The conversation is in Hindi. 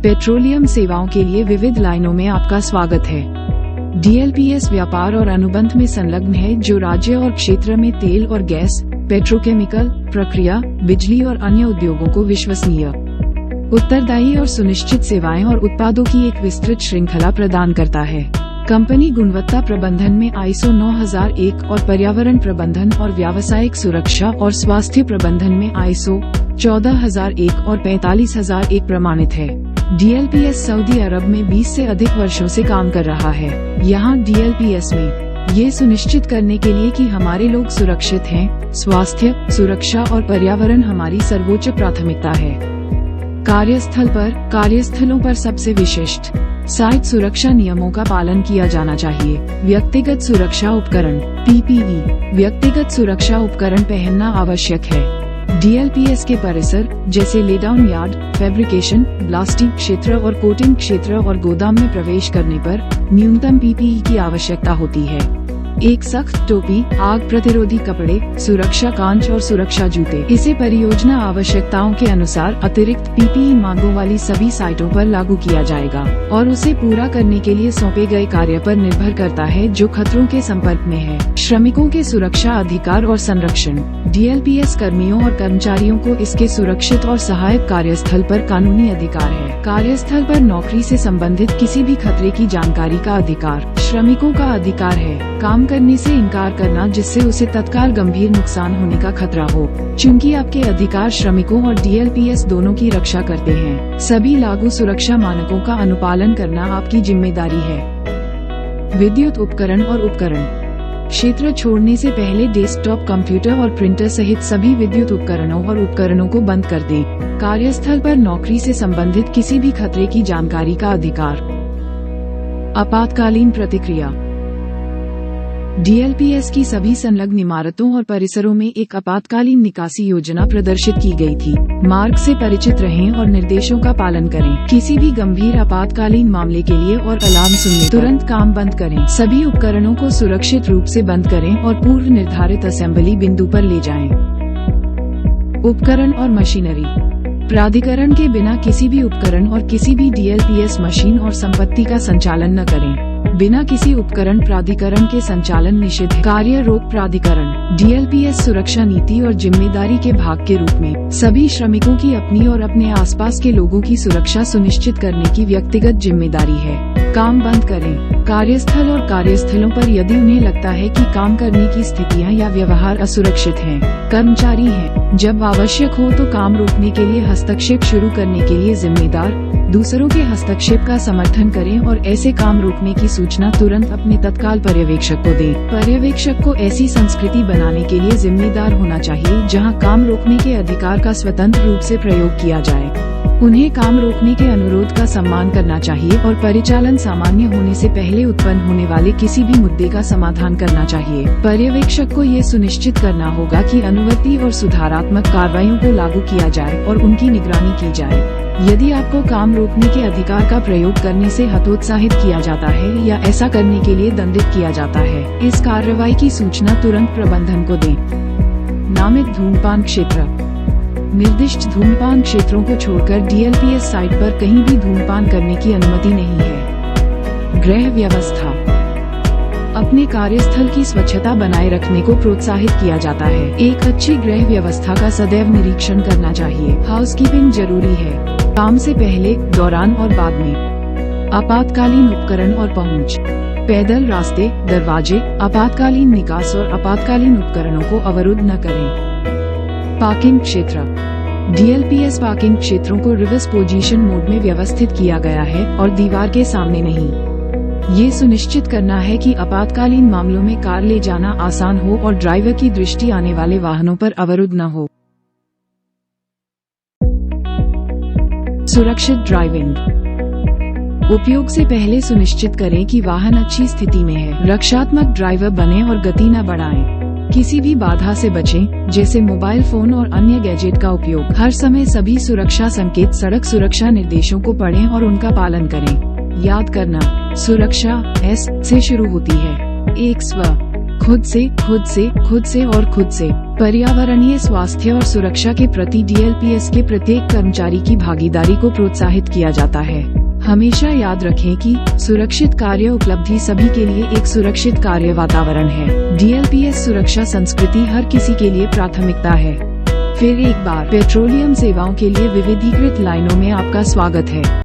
पेट्रोलियम सेवाओं के लिए विविध लाइनों में आपका स्वागत है। DLPS व्यापार और अनुबंध में संलग्न है जो राज्य और क्षेत्र में तेल और गैस, पेट्रोकेमिकल, प्रक्रिया, बिजली और अन्य उद्योगों को विश्वसनीय, उत्तरदायी और सुनिश्चित सेवाएं और उत्पादों की एक विस्तृत श्रृंखला प्रदान करता है। कंपनी गुणवत्ता प्रबंधन में ISO 9001 और पर्यावरण प्रबंधन और व्यावसायिक सुरक्षा और स्वास्थ्य प्रबंधन में ISO 14001 और 45001 प्रमाणित है। DLPS सऊदी अरब में 20 से अधिक वर्षों से काम कर रहा है। यहाँ DLPS में ये सुनिश्चित करने के लिए कि हमारे लोग सुरक्षित हैं, स्वास्थ्य, सुरक्षा और पर्यावरण हमारी सर्वोच्च प्राथमिकता है। कार्यस्थलों पर सबसे विशिष्ट साइट सुरक्षा नियमों का पालन किया जाना चाहिए। व्यक्तिगत सुरक्षा उपकरण PPE व्यक्तिगत सुरक्षा उपकरण पहनना आवश्यक है। DLPS के परिसर जैसे लेडाउन यार्ड, फैब्रिकेशन, ब्लास्टिंग क्षेत्र और कोटिंग क्षेत्र और गोदाम में प्रवेश करने पर न्यूनतम PPE की आवश्यकता होती है। एक सख्त टोपी, आग प्रतिरोधी कपड़े, सुरक्षा कांच और सुरक्षा जूते। इसे परियोजना आवश्यकताओं के अनुसार अतिरिक्त PPE मांगों वाली सभी साइटों पर लागू किया जाएगा और उसे पूरा करने के लिए सौंपे गए कार्य पर निर्भर करता है जो खतरों के संपर्क में है। श्रमिकों के सुरक्षा अधिकार और संरक्षण DLPS कर्मियों और कर्मचारियों को इसके सुरक्षित और सहायक कार्यस्थल पर कानूनी अधिकार है। कार्यस्थल पर नौकरी से संबंधित किसी भी खतरे की जानकारी का अधिकार श्रमिकों का अधिकार है। काम करने से इनकार करना जिससे उसे तत्काल गंभीर नुकसान होने का खतरा हो। चूंकि आपके अधिकार श्रमिकों और DLPS दोनों की रक्षा करते हैं, सभी लागू सुरक्षा मानकों का अनुपालन करना आपकी जिम्मेदारी है। विद्युत उपकरण और उपकरण क्षेत्र छोड़ने से पहले डेस्कटॉप कंप्यूटर और प्रिंटर सहित सभी विद्युत उपकरणों और उपकरणों को बंद कर दें। कार्यस्थल पर नौकरी से संबंधित किसी भी खतरे की जानकारी का अधिकार। आपातकालीन प्रतिक्रिया DLPS की सभी संलग्न इमारतों और परिसरों में एक आपातकालीन निकासी योजना प्रदर्शित की गई थी। मार्ग से परिचित रहें और निर्देशों का पालन करें। किसी भी गंभीर आपातकालीन मामले के लिए और अलार्म सुनने तुरंत काम बंद करें। सभी उपकरणों को सुरक्षित रूप से बंद करें और पूर्व निर्धारित असेंबली बिंदु पर ले जाएं। उपकरण और मशीनरी प्राधिकरण के बिना किसी भी उपकरण और किसी भी DLPS मशीन और संपत्ति का संचालन न करें। बिना किसी उपकरण प्राधिकरण के संचालन निषिद्ध है। कार्य रोक प्राधिकरण DLPS सुरक्षा नीति और जिम्मेदारी के भाग के रूप में सभी श्रमिकों की अपनी और अपने आसपास के लोगों की सुरक्षा सुनिश्चित करने की व्यक्तिगत जिम्मेदारी है। काम बंद करें। कार्यस्थल और कार्यस्थलों पर यदि उन्हें लगता है कि काम करने की स्थितियां या व्यवहार असुरक्षित हैं, कर्मचारी हैं, जब आवश्यक हो तो काम रोकने के लिए हस्तक्षेप शुरू करने के लिए जिम्मेदार, दूसरों के हस्तक्षेप का समर्थन करें और ऐसे काम रोकने की सूचना तुरंत अपने तत्काल पर्यवेक्षक को दें। पर्यवेक्षक को ऐसी संस्कृति बनाने के लिए जिम्मेदार होना चाहिए जहां काम रोकने के अधिकार का स्वतंत्र रूप से प्रयोग किया जाए। उन्हें काम रोकने के अनुरोध का सम्मान करना चाहिए और परिचालन सामान्य होने से पहले उत्पन्न होने वाले किसी भी मुद्दे का समाधान करना चाहिए। पर्यवेक्षक को ये सुनिश्चित करना होगा कि अनुवर्ती और सुधारात्मक कार्रवाइयों को लागू किया जाए और उनकी निगरानी की जाए। यदि आपको काम रोकने के अधिकार का प्रयोग करने से हतोत्साहित किया जाता है या ऐसा करने के लिए दंडित किया जाता है, इस कार्रवाई की सूचना तुरंत प्रबंधन को दें। नामित धूम्रपान क्षेत्र निर्दिष्ट धूम्रपान क्षेत्रों को छोड़कर DLPS साइट पर कहीं भी धूम्रपान करने की अनुमति नहीं है। गृह व्यवस्था अपने कार्यस्थल की स्वच्छता बनाए रखने को प्रोत्साहित किया जाता है। एक अच्छी गृह व्यवस्था का सदैव निरीक्षण करना चाहिए। हाउसकीपिंग जरूरी है, काम से पहले, दौरान और बाद में। आपातकालीन उपकरण और पहुंच पैदल रास्ते, दरवाजे, आपातकालीन निकास और आपातकालीन उपकरणों को अवरुद्ध न करें। पार्किंग क्षेत्र DLPS पार्किंग क्षेत्रों को रिवर्स पोजीशन मोड में व्यवस्थित किया गया है और दीवार के सामने नहीं। ये सुनिश्चित करना है कि आपातकालीन मामलों में कार ले जाना आसान हो और ड्राइवर की दृष्टि आने वाले वाहनों पर अवरुद्ध न हो। सुरक्षित ड्राइविंग उपयोग से पहले सुनिश्चित करें कि वाहन अच्छी स्थिति में है। रक्षात्मक ड्राइवर बनें और गति न बढ़ाएं। किसी भी बाधा से बचें, जैसे मोबाइल फोन और अन्य गैजेट का उपयोग। हर समय सभी सुरक्षा संकेत, सड़क सुरक्षा निर्देशों को पढ़ें और उनका पालन करें। याद करना, सुरक्षा S से शुरू होती है। एक स्व खुद से और खुद से पर्यावरणीय स्वास्थ्य और सुरक्षा के प्रति DLPS के प्रत्येक कर्मचारी की भागीदारी को प्रोत्साहित किया जाता है। हमेशा याद रखें कि सुरक्षित कार्य उपलब्धि सभी के लिए एक सुरक्षित कार्य वातावरण है। DLPS सुरक्षा संस्कृति हर किसी के लिए प्राथमिकता है। फिर एक बार पेट्रोलियम सेवाओं के लिए विविधीकृत लाइनों में आपका स्वागत है।